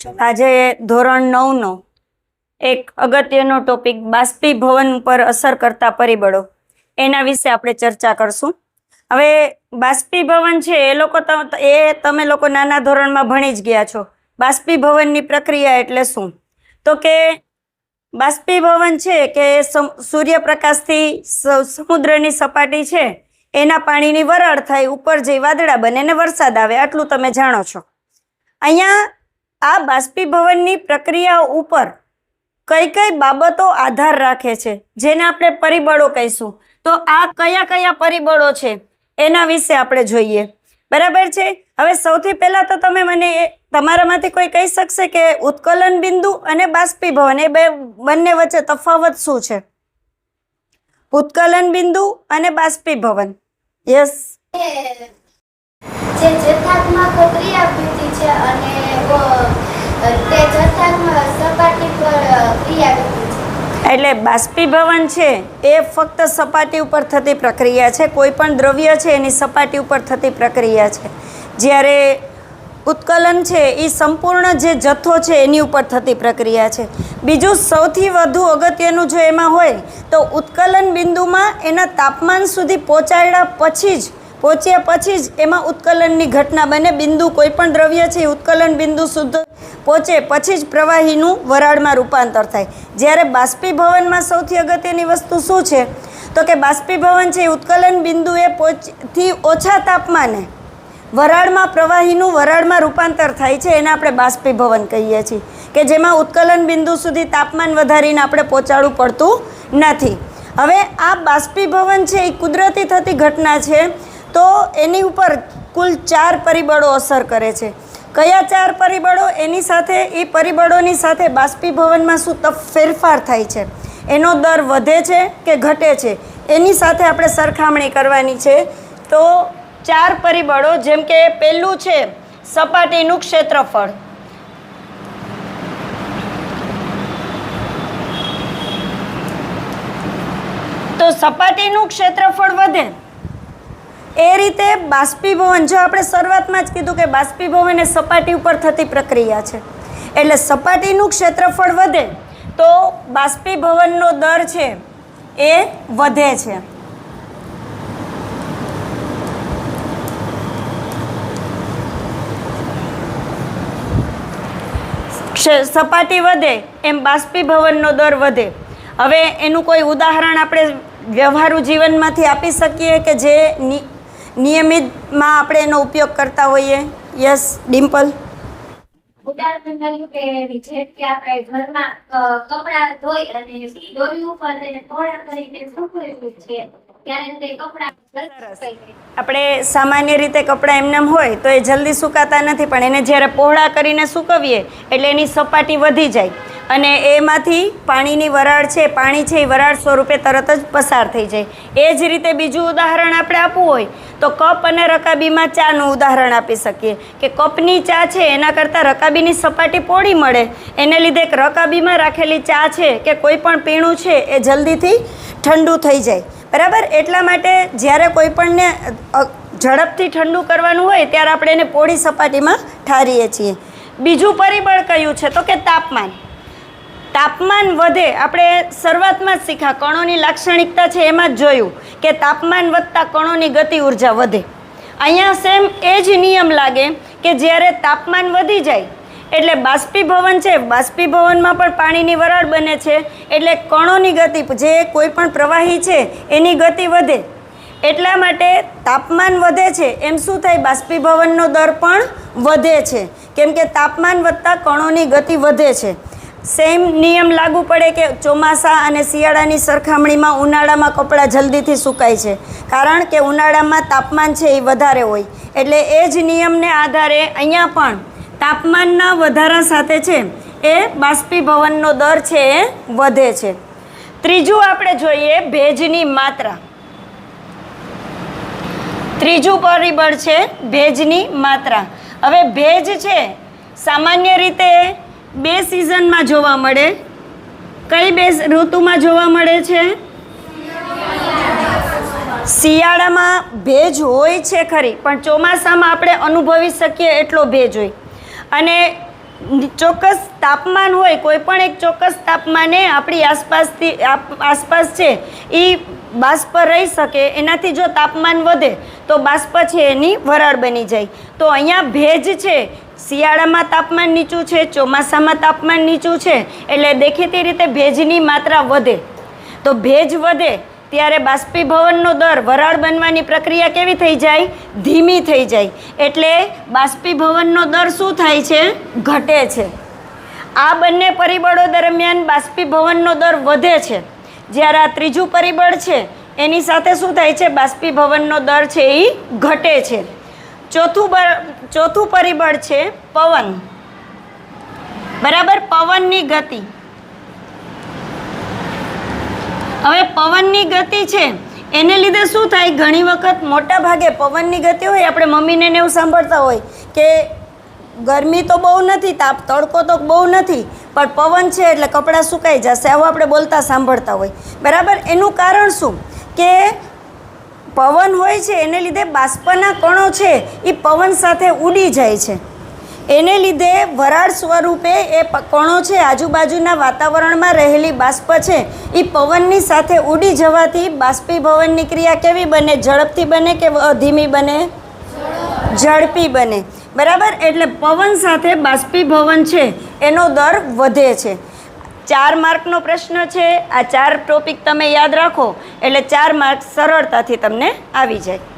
આજે ધોરણ 9 નો એક અગત્યનો ટોપિક બાષ્પીભવન પર અસર કરતા પરિબળો એના વિશે આપણે ચર્ચા કરશું. હવે બાષ્પીભવન છે તમે લોકો નાના ધોરણમાં ભણી જ ગયા છો. બાષ્પીભવનની પ્રક્રિયા એટલે શું? તો કે બાષ્પીભવન છે કે સૂર્યપ્રકાશથી સમુદ્રની સપાટી છે એના પાણીની વરાળ થાય, ઉપર જઈ વાદળા બને ને વરસાદ આવે, આટલું તમે જાણો છો. અહીંયા આ બાષ્પીભવનની પ્રક્રિયા ઉપર કઈ કઈ બાબતો આધાર રાખે છે જેને આપણે પરિબળો કહીશું. તો આ કયા કયા પરિબળો છે એના વિશે આપણે જોઈએ. બરાબર છે. હવે સૌથી પહેલા તો તમે મને તમારામાંથી કોઈ કહી શકશે કે ઉત્કલન બિંદુ અને બાષ્પીભવન એ બંને વચ્ચે તફાવત શું છે? ઉત્કલન બિંદુ અને બાષ્પીભવન. યસ, જે જથ્થાત્મક ક્રિયાવૃત્તિ છે અને તે જથ્થાત્મક સપાટી પર ક્રિયાવૃત્તિ છે. એટલે બાષ્પીભવન છે એ ફક્ત સપાટી ઉપર થતી પ્રક્રિયા છે, કોઈ પણ દ્રવ્ય છે એની સપાટી ઉપર થતી પ્રક્રિયા છે. જ્યારે ઉત્કલન છે એ સંપૂર્ણ જે જથ્થો છે એની ઉપર થતી પ્રક્રિયા છે. બીજું સૌથી વધુ અગત્યનું જો એમાં હોય તો ઉત્કલન બિંદુમાં એના તાપમાન સુધી પહોંચ્યા પછી જ એમાં ઉત્કલનની ઘટના બને. બિંદુ કોઈ પણ દ્રવ્ય છે એ ઉત્કલન બિંદુ સુધી પહોંચે પછી જ પ્રવાહીનું વરાળમાં રૂપાંતર થાય. જ્યારે બાષ્પીભવનમાં સૌથી અગત્યની વસ્તુ શું છે તો કે બાષ્પીભવન છે એ ઉત્કલન બિંદુએ થી ઓછા તાપમાને વરાળમાં પ્રવાહીનું વરાળમાં રૂપાંતર થાય છે. એને આપણે બાષ્પીભવન કહીએ છીએ કે જેમાં ઉત્કલન બિંદુ સુધી તાપમાન વધારીને આપણે પહોંચાડવું પડતું નથી. હવે આ બાષ્પીભવન છે એ કુદરતી થતી ઘટના છે, તો એની ઉપર કુલ 4 પરિબળો અસર કરે છે. કયા 4 પરિબળો? એની સાથે એ પરિબળોની સાથે બાષ્પીભવનમાં શું ફેરફાર થાય છે, એનો દર વધે છે કે ઘટે છે, એની સાથે આપણે સરખામણી કરવાની છે. તો 4 પરિબળો, જેમ કે પહેલું છે સપાટીનું ક્ષેત્રફળ. તો સપાટીનું ક્ષેત્રફળ વધે એ રીતે બાષ્પીભવન, જો આપણે શરૂઆતમાં જ કીધું કે બાષ્પીભવન એ સપાટી ઉપર થતી પ્રક્રિયા છે, એટલે સપાટીનું ક્ષેત્રફળ વધે તો બાષ્પીભવનનો દર છે એ વધે છે. સપાટી વધે એમ બાષ્પીભવનનો દર વધે. હવે એનું કોઈ ઉદાહરણ આપણે વ્યવહારુ જીવનમાંથી આપી શકીએ કે જે નિયમિતમાં આપણે એનો ઉપયોગ કરતા હોઈએ? યસ, ડિમ્પલ. ઉદાહરણ તરીકે જે કે આપણે ઘરમાં કપડાં ધોઈ અને દોરી ઉપર થોડા કરીને સૂકવેલું છે ત્યારે તે કપડાં આપણે સામાન્ય રીતે કપડાં એમનેમ હોય તો એ જલ્દી સુકાતા નથી, પણ એને જ્યારે પહોળા કરીને સૂકવીએ એટલે એની સપાટી વધી જાય અને એમાંથી પાણીની વરાળ છે, પાણી છે એ વરાળ સ્વરૂપે તરત જ પસાર થઈ જાય. એ જ રીતે બીજું ઉદાહરણ આપણે આપવું હોય તો કપ અને રકાબીમાં ચાનું ઉદાહરણ આપી શકીએ કે કપની ચા છે એના કરતાં રકાબીની સપાટી પહોળી મળે, એને લીધે રકાબીમાં રાખેલી ચા છે કે કોઈ પણ પીણું છે એ જલ્દીથી ઠંડુ થઈ જાય. બરાબર? એટલા માટે જ્યારે કોઈ પણને ઝડપથી ઠંડુ કરવાનું હોય ત્યારે આપણે એને પહોળી સપાટીમાં ઠારીએ છીએ. બીજું પરિબળ કયું છે તો કે તાપમાન. તાપમાન વધે, આપણે શરૂઆતમાં જ શીખ્યા કણોની લાક્ષણિકતા છે એમાં જ જોયું કે તાપમાન વધતા કણોની ગતિ ઉર્જા વધે. અહીંયા સેમ એ જ નિયમ લાગે કે જ્યારે તાપમાન વધી જાય એટલે બાષ્પીભવન છે, બાષ્પીભવનમાં પણ પાણીની વરાળ બને છે એટલે કણોની ગતિ, જે કોઈ પણ પ્રવાહી છે એની ગતિ વધે. એટલા માટે તાપમાન વધે છે એમ શું થાય, બાષ્પીભવનનો દર પણ વધે છે, કેમ કે તાપમાન વધતા કણોની ગતિ વધે છે. સેમ નિયમ લાગુ પડે કે ચોમાસા અને શિયાળાની સરખામણીમાં ઉનાળામાં કપડાં જલ્દીથી સુકાય છે, કારણ કે ઉનાળામાં તાપમાન છે એ વધારે હોય. એટલે એ જ નિયમને આધારે અહીંયા પણ તાપમાનના વધારા સાથે છે એ બાષ્પીભવનનો દર છે એ વધે છે. ત્રીજું આપણે જોઈએ ભેજની માત્રા. ત્રીજું પરિબળ છે ભેજની માત્રા. હવે ભેજ છે સામાન્ય રીતે 2 સિઝનમાં જોવા મળે. કઈ 2 ઋતુમાં જોવા મળે છે? શિયાળામાં ભેજ હોય છે ખરી, પણ ચોમાસામાં આપણે અનુભવી શકીએ એટલો ભેજ હોય. અને ચોક્કસ તાપમાન હોય, કોઈ પણ એક ચોક્કસ તાપમાને આપણી આસપાસ છે એ બાષ્પ રહી શકે. એનાથી જો તાપમાન વધે તો બાષ્પ છે એની વરાળ બની જાય. તો અહીંયા ભેજ છે, શિયાળામાં તાપમાન નીચું છે, ચોમાસામાં તાપમાન નીચું છે, એટલે દેખીતી રીતે ભેજની માત્રા વધે. તો ભેજ વધે ત્યારે બાષ્પીભવનનો દર, વરાળ બનવાની પ્રક્રિયા કેવી થઈ જાય? ધીમી થઈ જાય. એટલે બાષ્પીભવનનો દર શું થાય છે? ઘટે છે. આ બંને પરિબળો દરમિયાન બાષ્પીભવનનો દર વધે છે. જ્યારે આ ત્રીજું પરિબળ છે એની સાથે શું થાય છે? બાષ્પીભવનનો દર છે એ ઘટે છે. ચોથું પરિબળ છે પવન. બરાબર, પવનની ગતિ. હવે પવનની ગતિ છે એને લીધે શું થાય? ઘણી વખત મોટા ભાગે પવનની ગતિ હોય, આપણે મમ્મીને ને એવું સાંભળતા હોય કે ગરમી તો બહુ નથી, તડકો તો બહુ નથી, પણ પવન છે એટલે કપડાં સુકાઈ જશે, આવું આપણે બોલતા સાંભળતા હોય. બરાબર, એનું કારણ શું? કે પવન હોય છે એને લીધે બાષ્પના કણો છે એ પવન સાથે ઉડી જાય છે. એને લીધે વરાળ સ્વરૂપે એ કણો છે આજુબાજુના વાતાવરણમાં રહેલી બાષ્પ છે એ પવનની સાથે ઉડી જવાથી બાષ્પીભવનની ક્રિયા કેવી બને? ઝડપથી બને કે ધીમી બને? ઝડપી બને. બરાબર, એટલે પવન સાથે બાષ્પીભવન છે એનો દર વધે છે. 4 માર્કનો પ્રશ્ન છે. આ 4 ટોપિક તમે યાદ રાખો એટલે 4 માર્ક સરળતાથી તમને આવી જાય.